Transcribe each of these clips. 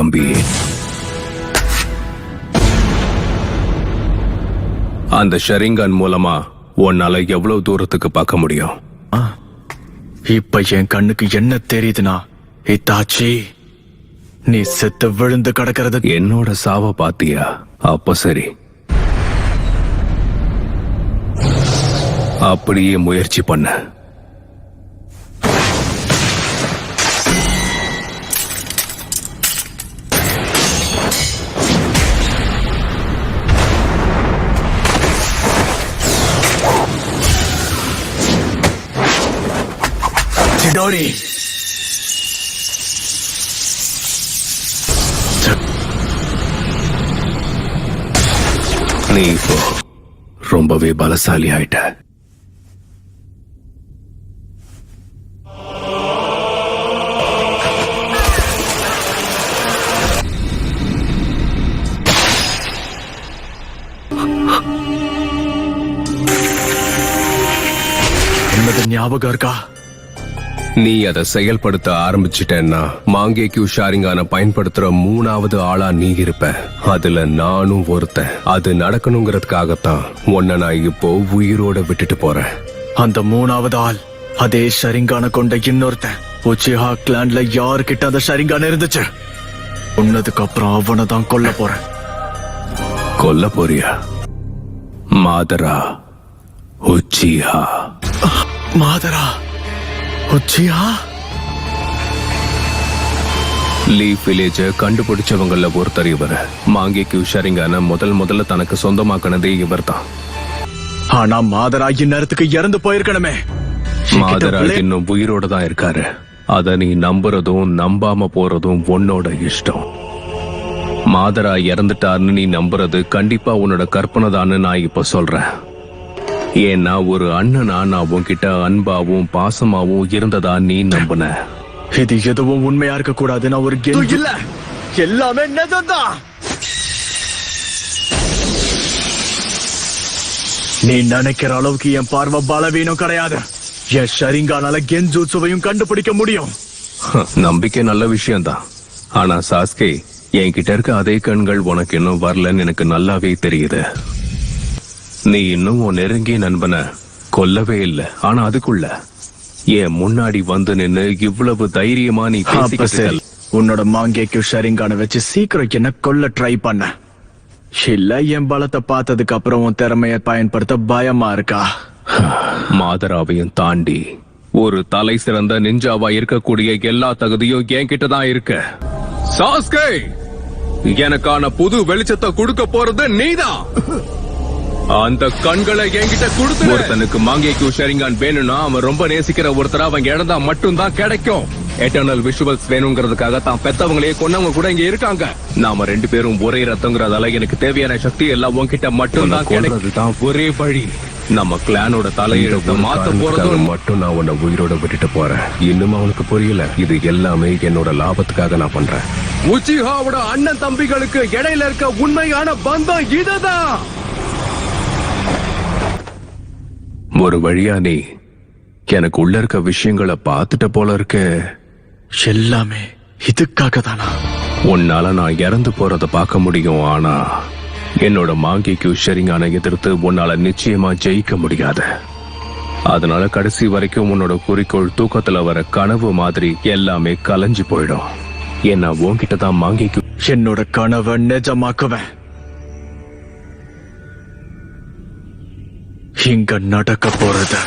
தம்பி. அந்த ஷரிங்கான் மூலமா உன்னால எவ்வளவு தூரத்துக்கு பார்க்க முடியும்? இப்ப என் கண்ணுக்கு என்ன தெரியுதுன்னா, இத்தாச்சி நீ செத்து விழுந்து கிடக்கிறது. என்னோட சாவ பாத்தியா? அப்ப சரி, அப்படியே முயற்சி பண்ண. சிடோரி, நீ இப்போ ரொம்பவே பலசாலி ஆயிட்ட. என்னது ஞாபகம் இருக்கா? நீ அதை செயல்படுத்த ஆரம்பிச்சிட்டேன்னா மாங்கேக்யூ ஷாரிங்கான பயன்படுத்துற 3வது ஆளா நீ இருப்ப. அதுல நானும் ஒருத்தன். அது நடக்கணுங்கிறதுக்காகத்தான் உன்னை நான் இப்போ உயிரோட விட்டுட்டு போறேன். அந்த 3வது ஆள் அதே ஷரிங்கான கொண்ட இன்னொருத்தன். உச்சிஹா கிளான்ல யாருக்கிட்ட அந்த ஷரிங்கான இருந்துச்சு, உன்னதுக்கு அப்புறம் அவனை தான் கொல்ல போறேன். கொல்ல போறியா? மாதரா உச்சிஹா. மாதரா உச்சிஹா? லீஃப் வில்லேஜ கண்டுபிடிச்சவங்கள ஒருத்தர் இவர். மாங்கேக்யூ ஷரிங்கான முதல்ல தனக்கு சொந்தமாக்கினதே இவர் தான். ஆனா மாதரா இந்நேரத்துக்கு இறந்து போயிருக்கணுமே. மாதரா இன்னும் உயிரோட தான் இருக்காரு. அத நீ நம்புறதும் நம்பாம போறதும் உன்னோட இஷ்டம். மாதரா இறந்துட்டாருன்னு நீ நம்புறது கண்டிப்பா உன்னோட கற்பனை தான்னு நான் இப்ப சொல்றேன். ஏன்னா ஒரு அண்ணனா நான் உன்கிட்ட அன்பாவும் பாசமாவும் இருந்ததா நீ நம்புன. இது எதுவும் உண்மையா இருக்க கூடாது. நான் ஒரு கெஞ்சு இல்ல, எல்லாமே நிஜம்தான். நீ நினைக்கிற அளவுக்கு என் பார்வை பலவீனம் கிடையாது. என் ஷரிங்கானால கென்ஜூட்சுவையும் கண்டுபிடிக்க முடியும். நம்பிக்கை நல்ல விஷயம்தான். ஆனா சாஸ்கே, என்கிட்ட இருக்க அதே கண்கள் உனக்கு இன்னும் வரலன்னு எனக்கு நல்லாவே தெரியுது. நீ இன்னும் உன் நெருங்கிய நண்பனை கொல்லவே இல்லை. ஆனா அதுக்குள்ள என் முன்னாடி வந்து நின்னு இவ்வளவு தைரியமா நீ பேசிக்கிட்டு. உன்னோட மாங்கேக்கு ஷரிங்கான வச்சு சீக்கிரம் என்ன கொல்ல ட்ரை பண்ண இல்ல? என் பலத்தை பார்த்ததுக்கு அப்புறம் உன் திறமைய பயன்படுத்த பயமா இருக்கா? மாதராவையும் தாண்டி ஒரு தலை சிறந்த நிஞ்சாவா இருக்கக்கூடிய எல்லா தகுதியும் என்கிட்ட தான் இருக்கு. சாஸ்கே, எனக்கான புது வெளிச்சத்தை கொடுக்க போறது நீதான். அந்த கண்களை என்கிட்ட கொடுத்து. ஒருத்தனுக்கு மாங்கேக்யூ ஷரிங்கான் வேணும்னா அவன் ரொம்ப நேசிக்கிற ஒருத்தரா அவங்க இழந்தா மட்டும்தான் கிடைக்கும். எட்டர்னல் விஷுவல்ஸ் வேணுங்கிறதுக்காக தான் பெத்தவங்களையே கொன்னவங்க கூட இங்க இருக்காங்க. நாம 2 பேரும் ஒரே ரத்தங்கிறதால எனக்கு தேவையான சக்தி எல்லாம் உன்கிட்ட மட்டும் தான் கிடைக்கிறதுதான் ஒரே வழி. நம்ம கிளானோட தலையெழுத்த மாத்த போறது மட்டும் நான் உன்னை உயிரோட விட்டுட்டு போறேன். இன்னும் அவனுக்கு புரியல. இது எல்லாமே என்னோட லாபத்துக்காக நான் பண்றேன். உச்சிஹாவோட அண்ணன் தம்பிகளுக்கு இடையில இருக்க உண்மையான பந்தம் இதுதான். ஒரு வழியா நீ எனக்கு உள்ள இருக்க விஷயங்களை பார்த்துட்ட போல இருக்க. எல்லாமே இதுக்காக தானா? உன்னால நான் இறந்து போறத பார்க்க முடியும். ஆனா என்னோட மாங்கேக்யூ ஷரிங்கான எதிர்த்து உன்னால நிச்சயமா ஜெயிக்க முடியாது. அதனால கடைசி வரைக்கும் உன்னோட குறிக்கோள் தூக்கத்துல வர கனவு மாதிரி எல்லாமே கலைஞ்சு போயிடும். ஏன்னா உன்கிட்ட தான் மாங்கேக்யூ. என்னோட கனவை நிஜமாக்குவேன். இங்க நடக்க போறது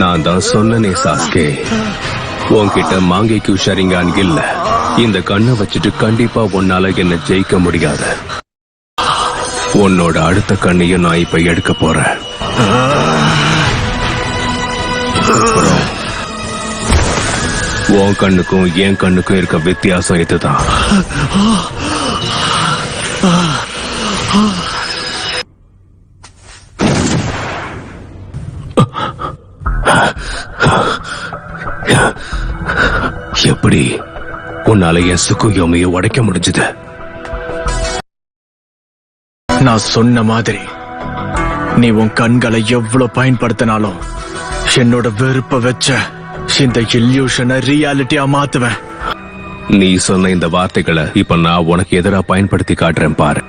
நான் தான் சொன்னனே சாஸ்கே, உன்கிட்ட மாங்கைக்கு ஷரிங்கான் இல்ல. இந்த கண்ணை வச்சுட்டு கண்டிப்பா உன்னால என்ன ஜெயிக்க முடியாது. உன்னோட அடுத்த கண்ணையும் நான் இப்ப எடுக்க போறேன். அப்புறம் உன் கண்ணுக்கும் என் கண்ணுக்கும் இருக்க வித்தியாசம் இதுதான். எப்படி உன்னால என் சுக்குயோமையை உடைக்க முடிஞ்சது? நான் சொன்ன மாதிரி நீ உன் கண்களை எவ்வளவு பயன்படுத்தினாலும் என்னோட வெறுப்ப வச்ச இந்த இல்யூஷனை ரியாலிட்டியா மாத்துவேன். நீ சொன்ன இந்த வார்த்தைகளை இப்ப நான் உனக்கு எதிரா பயன்படுத்தி காட்டுறேன் பாரு.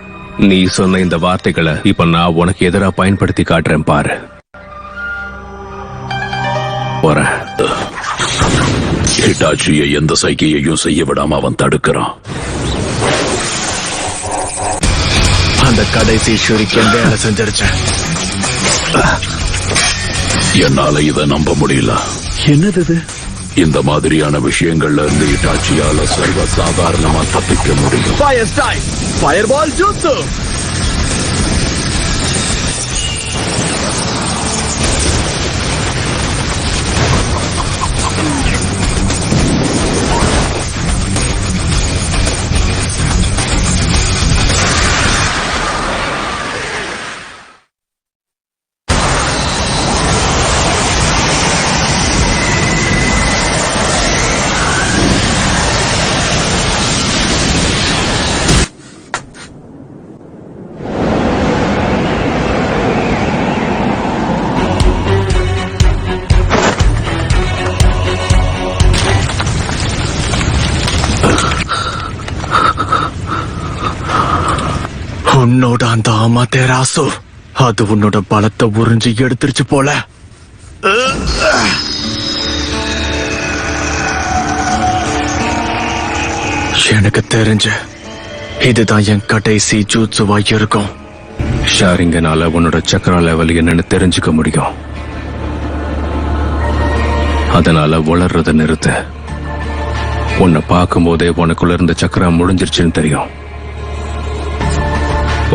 நீ சொன்ன இந்த வார்த்தைகளை இப்ப நான் உனக்கு எதிரா பயன்படுத்தி காட்டுறேன் பாரு. போறேன். ஹிட்டாச்சியை எந்த சைகையையும் செய்ய விடாம அவன் தடுக்கிறான். அந்த கடைசி ஷூரிக்கன் வேலை செஞ்சிருச்சேன். என்னால இதை நம்ப முடியல. என்னது இது? இந்த மாதிரியான விஷயங்கள்ல இருந்து ஹிட்டாச்சியால சர்வ சாதாரணமா தப்பிக்க முடியும். Fire strike, fireball jutsu. உன்னோட அந்த அமாதேராசு அது உன்னோட பலத்தை உறிஞ்சி எடுத்துருச்சு போல. எனக்கு தெரிஞ்ச இதுதான் என் கடைசி ஜூட்சுவா இருக்கும். ஷாரிங்கனால உன்னோட சக்கரா லெவல் என்னன்னு தெரிஞ்சுக்க முடியும். அதனால வளர்றத நிறுத்த. உன்னை பார்க்கும் போதே உனக்குள்ள இருந்த சக்கரா முடிஞ்சிருச்சுன்னு தெரியும்.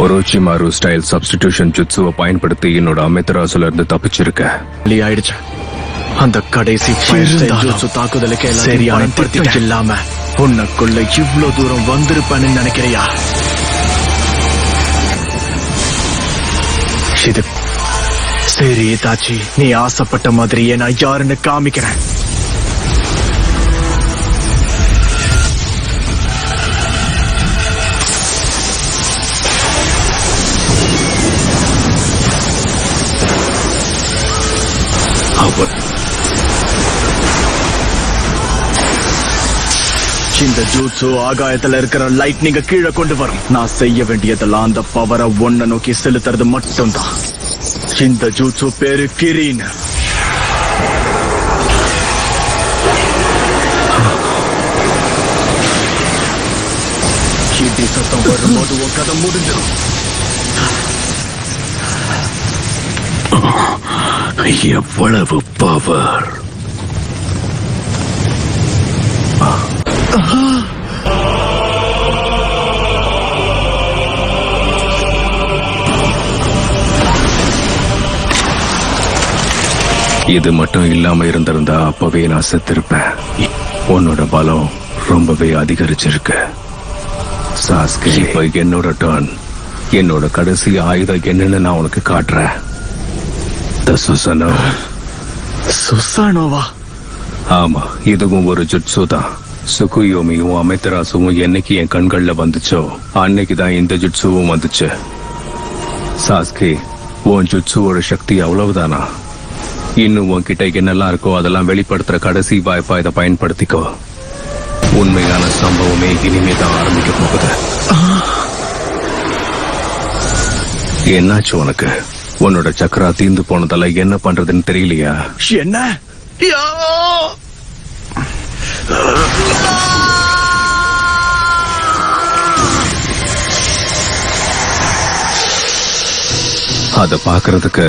ஒரோச்சிமாரு ஸ்டைல் சப்ஸ்டிடியூஷன் ஜுட்சுவை பயன்படுத்தி என்னோட அமெத்தராசுல இருந்து தப்பிச்சிருக்க. ஆயிடுச்சு. அந்த கடைசி ஜுட்சு தாக்குதலுக்கு சரியான திட்டம் இல்லாம உனக்குள்ள இவ்வளவு தூரம் வந்திருப்பேன்னு நினைக்கிறியா? இது சரி தாச்சி, நீ ஆசைப்பட்ட மாதிரியே நான் யாருன்னு காமிக்கிறேன். இந்த ஜூட்சு ஆகாயத்துல இருக்கிற லைட்னிங்க கீழே கொண்டு வரும். நான் செய்ய வேண்டியதெல்லாம் அந்த பவரை ஒன்ன நோக்கி செலுத்துறது மட்டும்தான். இந்த ஜூட்சு பேரு கிரீன். இடி சத்தம் வரும்போது உன் கதை முடிஞ்சிடும். எவ்வளவு பவர்! இது மட்டும் இல்லாம இருந்திருந்தா அப்பவே நான் செத்திருப்பேன். உன்னோட பலம் ரொம்பவே அதிகரிச்சிருக்கு சாஸ்கே. இப்ப என்னோட டர்ன். என்னோட கடைசி ஆயுதம் என்னன்னு நான் உனக்கு காட்டுறேன். சுசானோவா? ஆமா, இதுவும் ஒரு ஜுட்சு தான். சுகுயோமியும் அமெத்தராசுவும் என்னைக்கு என் கண்கள்ல வந்துச்சோ அன்னைக்குதான் இந்த ஜுட்சுவும் வந்துச்சு. சாஸ்கே, உன் ஜுட்சுவோட சக்தி அவ்வளவுதானா? இன்னும் உன்கிட்ட என்னெல்லாம் இருக்கோ அதெல்லாம் வெளிப்படுத்துற கடைசி வாய்ப்பா இதை பயன்படுத்திக்கோ. உண்மையான சம்பவமே இனிமே தான் ஆரம்பிக்க போகுது. என்னாச்சு உனக்கு? உன்னோட சக்கரா தீந்து போனதால என்ன பண்றதுன்னு தெரியலையா? என்ன? அத பாக்குறதுக்கு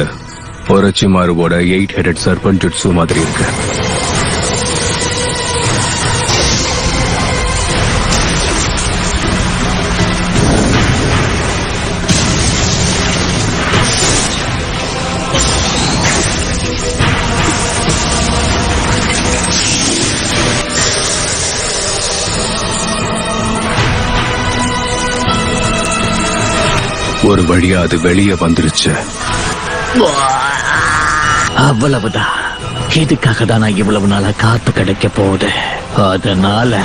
ஒரச்சிமாருவோட 8 ஹெடட் சர்பன் ஜுட்சு மாதிரி இருக்கு. ஒரு வழியா அது வெளியே வந்துருச்சு. அவ்வளவுதான். இதுக்காக தான் நான் இவ்வளவு நாளா காத்து கிடைக்க போகுது. அதனால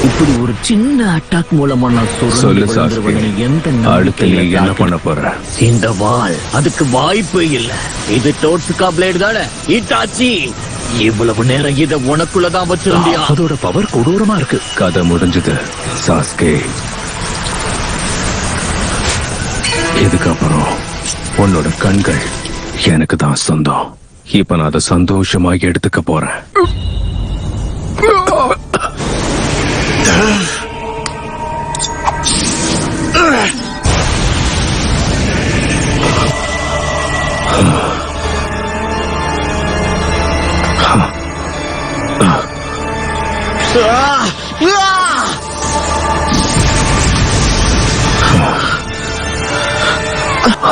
இப்படி ஒரு சின்ன அட்டாக் மூலமா நான் சொல்லு சாஸ்கே, எந்த அடுத்து நீ என்ன பண்ண போற? இந்த வாள் அதுக்கு வாய்ப்பு இல்ல. இது டோட்சுகா பிளேடு தானே இட்டாச்சி. இவ்வளவு நேரம் இத உனக்குள்ளதான் வச்சிருந்தியா? அதோட பவர் கொடூரமா இருக்கு. கதை முடிஞ்சது சாஸ்கே. இதுக்கப்புறம் உன்னோட கண்கள் எனக்கு தான் சொந்தம். இப்ப நான் அதை சந்தோஷமா எடுத்துக்க போறேன்.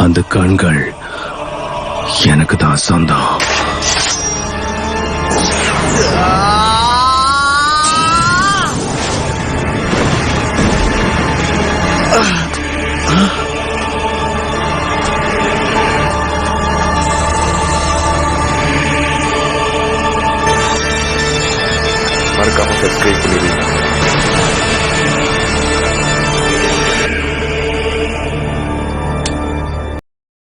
அந்த கண்கள் எனக்கு தான் சொந்தம்.